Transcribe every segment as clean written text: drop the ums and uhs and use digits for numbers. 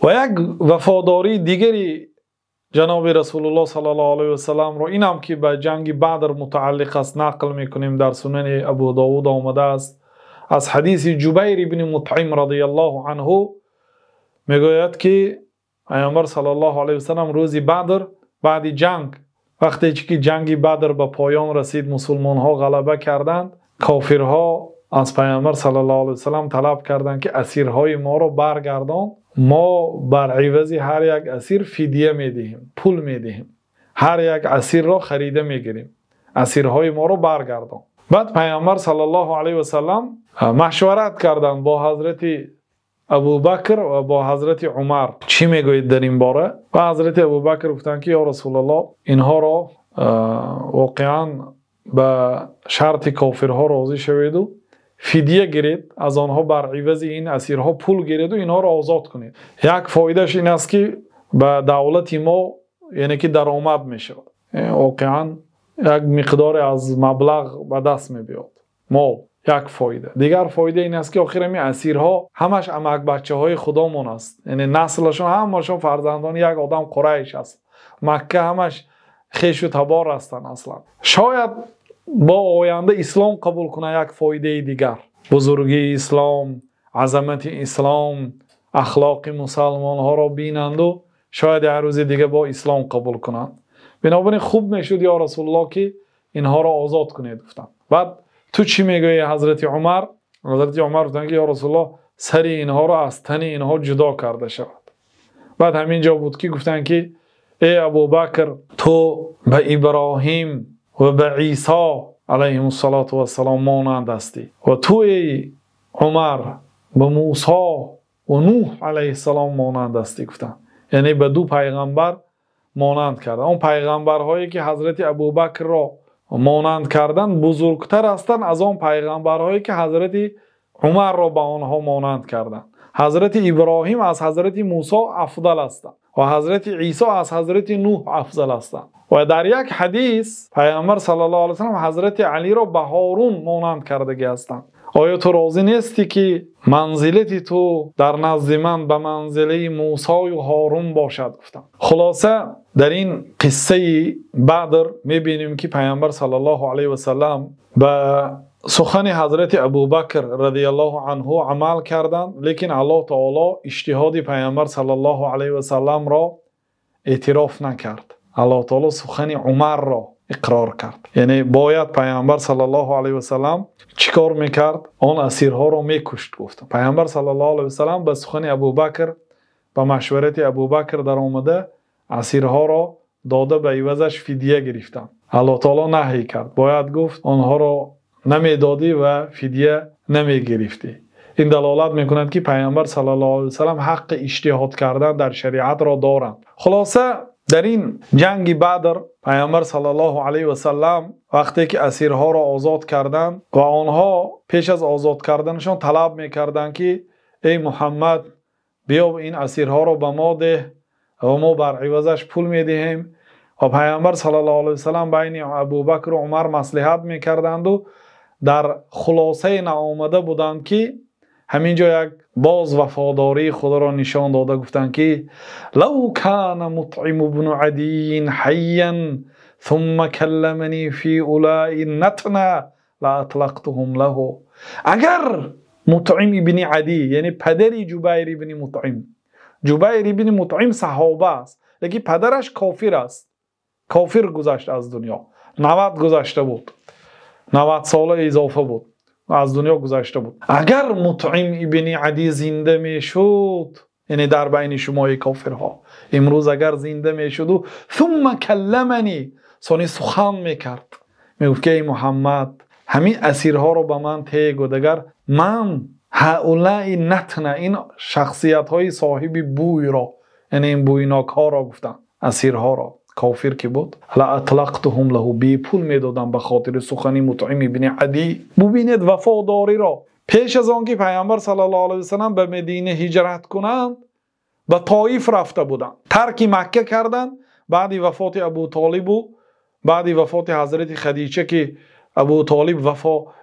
و یک وفاداری دیگری جناب رسول الله صلی الله علیه و سلم رو، اینم که به جنگ بدر متعلق است، نقل میکنیم در سنن ابو داود آمده است از حدیث جبیر بن مطعم رضی الله عنه، میگوید که پیامبر صلی الله علیه و سلم روز بدر بعد جنگ، وقتی که جنگ بدر به پایان رسید، مسلمان ها غلبه کردند، کافرها از پیامبر صلی الله علیه و سلم طلب کردند که اسیرهای ما رو برگردان، ما بر عوض هر یک اسیر فدیه میدهیم، پول میدهیم، هر یک اسیر را خریده میگیریم، اسیرهای ما رو برگردان. بعد پیامبر صلی الله علیه و سلم مشورت کردند با حضرت ابوبکر و با حضرت عمر چی میگوید در این باره. و حضرت ابوبکر گفتند که یا رسول الله، اینها را واقعا به شرط کافرها راضی شوید و فدیه گیرید، از آنها بر عوض این اسیرها پول گیرید و اینها را آزاد کنید. یک فایدهش این است که به دولت ما یعنی که درآمد میشه، واقعا یک مقدار از مبلغ به دست میبیاد مال. یک فایده دیگر فایده این است که آخر این اسیرها همش امک بچه های خدامون است، یعنی نسلشون همشون فرزندان یک آدم قریش است، مکه همش خیش و تبار هستند. اصلا شاید با آینده اسلام قبول کنه یک فایده دیگر، بزرگی اسلام، عظمت اسلام، اخلاق مسلمان ها را بینند و شاید هر روز دیگه با اسلام قبول کنند. بنابراین خوب میشد یا رسول الله که اینها را آزاد کنید. گفتم بعد تو چی میگویی حضرت عمر؟ حضرت عمر گفتن که یا رسول الله سری اینها را از تن اینها جدا کرده شود. بعد همینجا بود که گفتن که ای ابوبکر، تو به ابراهیم و به عیسی علیهم السلام مانند هستی و تو ای عمر به موسی و نوح علیه السلام مانند هستی. گفتن یعنی به دو پیغمبر مانند کرده. اون پیغمبرهایی که حضرت ابوبکر را مانند کردن بزرگتر هستند از آن پیغمبرهایی که حضرت عمر را به آنها مانند کردند. حضرت ابراهیم از حضرت موسی افضل هستند و حضرت عیسی از حضرت نوح افضل هستند. و در یک حدیث پیامبر صلی الله علیه و سلم حضرت علی را به هارون مانند کرده هستند. آیا تو راضی نیستی که منزلت تو در نزد من به منزله موسی و هارون باشد؟ گفتم. خلاصه در این قصه بدر میبینیم که پیامبر صلی الله علیه و سلم به سخن حضرت ابوبکر رضی الله عنه عمل کردند، لیکن الله تعالی اجتهاد پیامبر صلی الله علیه و سلم را اعتراف نکرد. الله تعالی سخن عمر را اقرار کرد. یعنی باید پیامبر صلی الله علیه و سلم چیکار میکرد؟ آن اسیرها را میکشت. گفتم پیامبر صلی الله علیه و سلم به سخن ابوبکر، به مشورت ابوبکر در آمده اسیرها را داده، به عوضش فدیه گرفتند. الله تعالی نهی کرد، باید گفت آنها را نمیدادی و فدیه نمیگرفتی. این دلالت میکند که پیامبر صلی الله علیه و سلم حق اجتهاد کردن در شریعت را دارند. خلاصه در این جنگ بدر پیامبر صلی الله علیه و سلم وقتی که اسیرها را آزاد کردند و آنها پیش از آزاد کردنشان طلب میکردند که ای محمد بیا این اسیرها را به ما ده و ما بر عوضش پول میدهیم، و پیامبر صلی الله علیه و سلم بین ابوبکر و عمر مصلحت میکردند و در خلاصه نآمده بودند که همینجا یک باز وفاداری خدا را نشان داده. گفتند که لو کان مطعم بن عدی حیا ثم کلمنی فی اولاء النتن لاطلقتهم له. اگر مطعم بن عدی یعنی پدری جبیر بن مطعم، جبیر بن مطعم صحابه است لیکن پدرش کافر است، کافر گذشت از دنیا، 90 گذشته بود، 90 ساله اضافه بود، از دنیا گذشته بود. اگر مطعم ابن عدی زنده میشد، یعنی در بین شما کافرها امروز اگر زنده میشد و ثم کلمنی سانی سخن میکرد، میگفت که ای محمد همین اسیرها رو به من تیگ و دگر من هؤلاء نتنه، این شخصیت های صاحب بوی را، یعنی این بویناک ها را گفتن، اسیرها را، کافر که بود، لاطلقتهم له، بی پول میدادم به خاطر سخنی مطعم ابن عدی. ببینید وفاداری را. پیش از آنکه پیامبر صلی الله علیه و سلم به مدینه هجرت کنند به طائف رفته بودند، ترک مکه کردند. بعد وفات ابو طالب و بعد وفات حضرت خدیجه که ابو طالب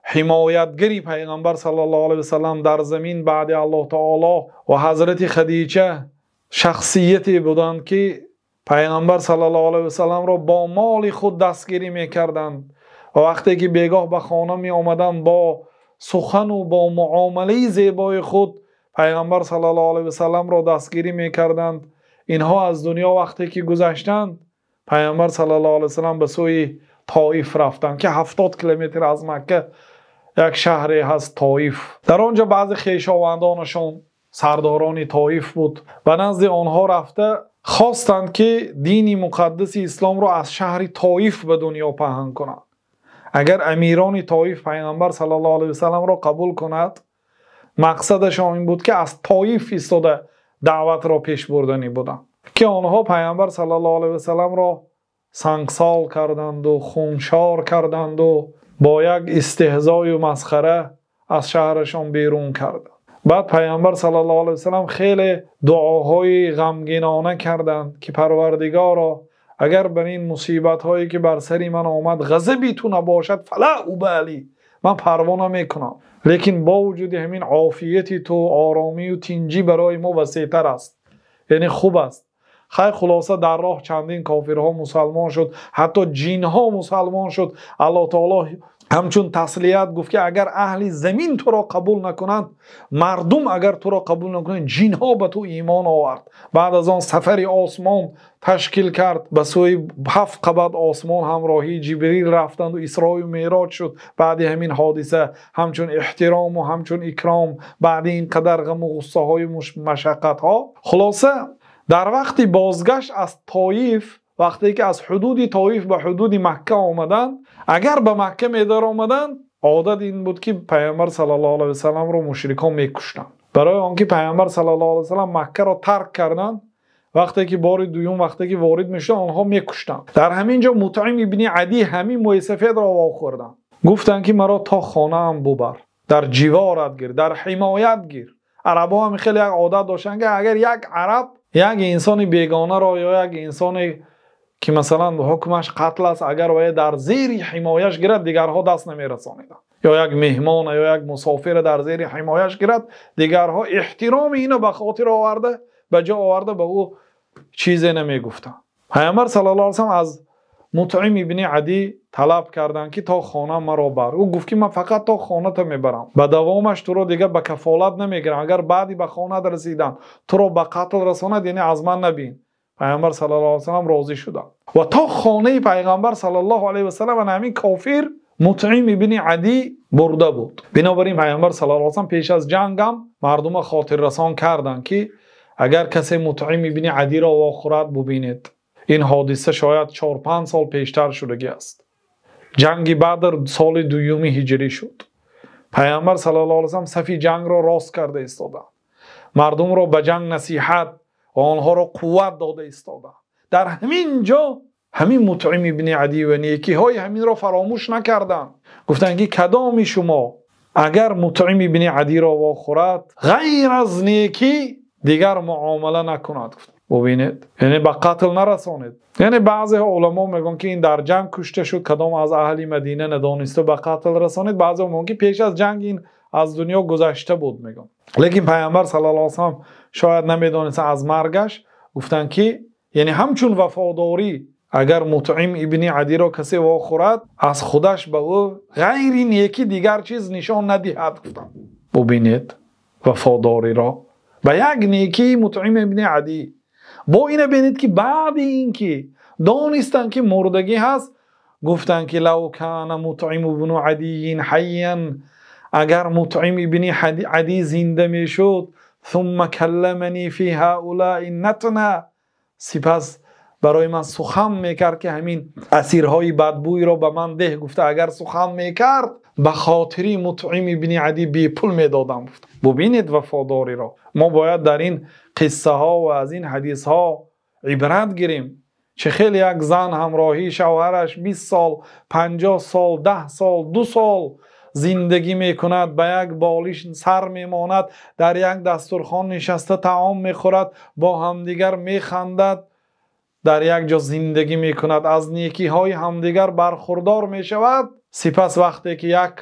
حمایتگری پیغمبر صلی الله علیه و سلم در زمین بعد الله تعالی و حضرت خدیجه شخصیتی بودند که پیغمبر صلی الله علیه و سلم را با مال خود دستگیری میکردند و وقتی که بیگاه به خانه می آمدند با سخن و با معامله زیبای خود پیغمبر صلی الله علیه و سلم را دستگیری میکردند. اینها از دنیا وقتی که گذشتند پیغمبر صلی الله علیه و سلم به سوی طائف رفتند که 70 کیلومتر از مکه یک شهری هست طائف. در آنجا بعضی خویشاوندانشان سرداران طائف بود و نزد آنها رفته خواستند که دین مقدس اسلام را از شهر طائف به دنیا پهن کنند. اگر امیران طائف پیغمبر صلی الله علیه و سلم را قبول کند، مقصدشان این بود که از طائف ایستاده دعوت را پیش بردنی بودند که آنها پیغمبر صلی الله علیه و سلم را سنگسار کردند و خونشار کردند و با یک استهزای و مسخره از شهرشان بیرون کردند. بعد پیامبر صلی الله علیه و سلم خیلی دعاهای غمگینانه کردند که پروردگارا اگر بر این مصیبت هایی که بر سری من آمد غضبی تو نباشد فلا ابالی، من پروا نمیکنم، لیکن با وجود همین عافیتی تو آرامی و تنجی برای ما وسیع‌تر است، یعنی خوب است. خیر خلاصه در راه چندین کافرها مسلمان شد، حتی جینها مسلمان شد. الله تعالی همچون تسلیت گفت که اگر اهل زمین تو را قبول نکنند، مردم اگر تو را قبول نکنند، جینها به تو ایمان آورد. بعد از آن سفر آسمان تشکیل کرد، به سوی 7 قبض آسمان همراهی جبریل رفتند و اسراء و معراج شد. بعد همین حادثه همچون احترام و همچون اکرام، بعد این قدر غم و غصه های مشقت ها، خلاصه در وقتی بازگشت از طائف، وقتی که از حدود طائف به حدود مکه آمدند، اگر به مکه میدار آمدند، عادت این بود که پیامبر صلی الله علیه و سلم را مشرکان میکشتند. برای آنکه پیامبر صلی الله علیه و سلم مکه را ترک کردند، وقتی که بار دوم وقتی که وارد میشد آنها میکشتند. در همین جا مطعم ابن عدی همین موی سفید را واخوردند، گفتند که مرا تا خانه هم ببر، در جوارت گیر، در حمایت گیر. عربا هم خیلی یک عادت داشتن که اگر یک عرب یک انسان بیگانه را یا یک انسانی که مثلا حکمش قتل است اگر وای در زیر حمایش گیرد، دیگرها دست نمیرسانیدند. یا یک مهمان یا یک مسافر در زیر حمایش گیرد، دیگرها احترام اینو به خاطر آورده به جا آورده به او چیزی نمیگفتند. پیامبر صلی الله علیه و سلم از مطعم ابن عدی طلب کردند که تا خانه مرا بر. او گفت که من فقط تا خانه تا میبرم، به دوامش تو رو دیگه به کفالت نمیگیرم. اگر بعدی به خانه رسیدن تو رو به قتل رساند، یعنی از من نبین. پیامبر صلی الله علیه و سلم راضی شدند و تا خانه پیغمبر صلی الله علیه و سلم همین کافر مطعم ابن عدی برده بود. بنابراین پیغمبر صلی الله علیه و سلم پیش از جنگ هم مردم خاطر رسان کردند که اگر کسی مطعم ابن عدی را واخورد ببینید. این حادثه شاید 4-5 سال پیشتر شدگی است. جنگ بدر سال 2 هجری شد. پیامبر صلی الله علیه و سلم صف جنگ را راست کرده ایستادند، مردم را به جنگ نصیحت و آنها را قوت داده ایستادند. در همین جا همین مطعم ابن عدی و نیکی های همین را فراموش نکردند. گفتند که کدام شما اگر مطعم ابن عدی را واخورد غیر از نیکی دیگر معامله نکند. ببینید، یعنی به قتل نرسانید. یعنی بعضی علما میگن که این در جنگ کشته شد، کدام از اهل مدینه ندانسته به قتل رسانید. بعضی میگن که پیش از جنگ این از دنیا گذشته بود میگن. لیکن پیامبر صلی الله علیه و سلم شاید نمیدانست از مرگش. گفتن که یعنی همچون وفاداری اگر مطعم ابن عدی را کسی واخورد، از خودش به او غیر این یکی دیگر چیز نشان ندهد. گفتن ببینید وفاداری را به یک نیکی مطعم ابن عدی. با اینه بینید که بعد این که دانستن که مردگی هست، گفتن که لو کان مطعم ابن عدی حیا، اگر مطعم ابن عدی زنده می شد، ثم کلمنی فی هؤلاء النتنه، سپس برای من سخن میکرد که همین اسیرهای بدبوی را به من ده. گفته اگر سخن میکرد به خاطری مطعم ابن عدی بی پول میدادم. ببینید وفاداری را. ما باید در این قصه ها و از این حدیث ها عبرت گیریم. چه خیلی یک زن همراهی شوهرش 20 سال 50 سال 10 سال 2 سال زندگی میکند، به یک بالش سر میماند، در یک دسترخوان نشسته طعام میخورد، با همدیگر میخندد، در یک جا زندگی میکند، از نیکی های همدیگر برخوردار میشود. سپس وقتی که یک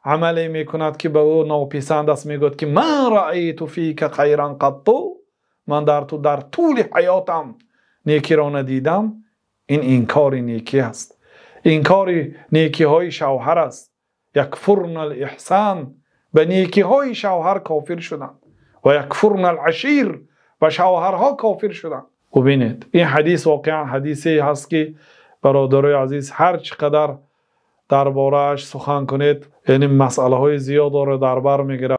عملی میکند که به او ناپسند است، میگوید که ما رأیت فیک خیرا قط، من در طول حیاتم نیکی را ندیدم، این انکار نیکی است. انکار نیکی های شوهر است. یکفرن الاحسان، به نیکی های شوهر کافر شدند و یکفرن العشیر، و شوهرها کافر شدند. و ببینید این حدیث واقعا حدیثی هست که برادرای عزیز هر چقدر درباره‌اش سخن کنید، یعنی مسئله های زیاد را در بر میگیره.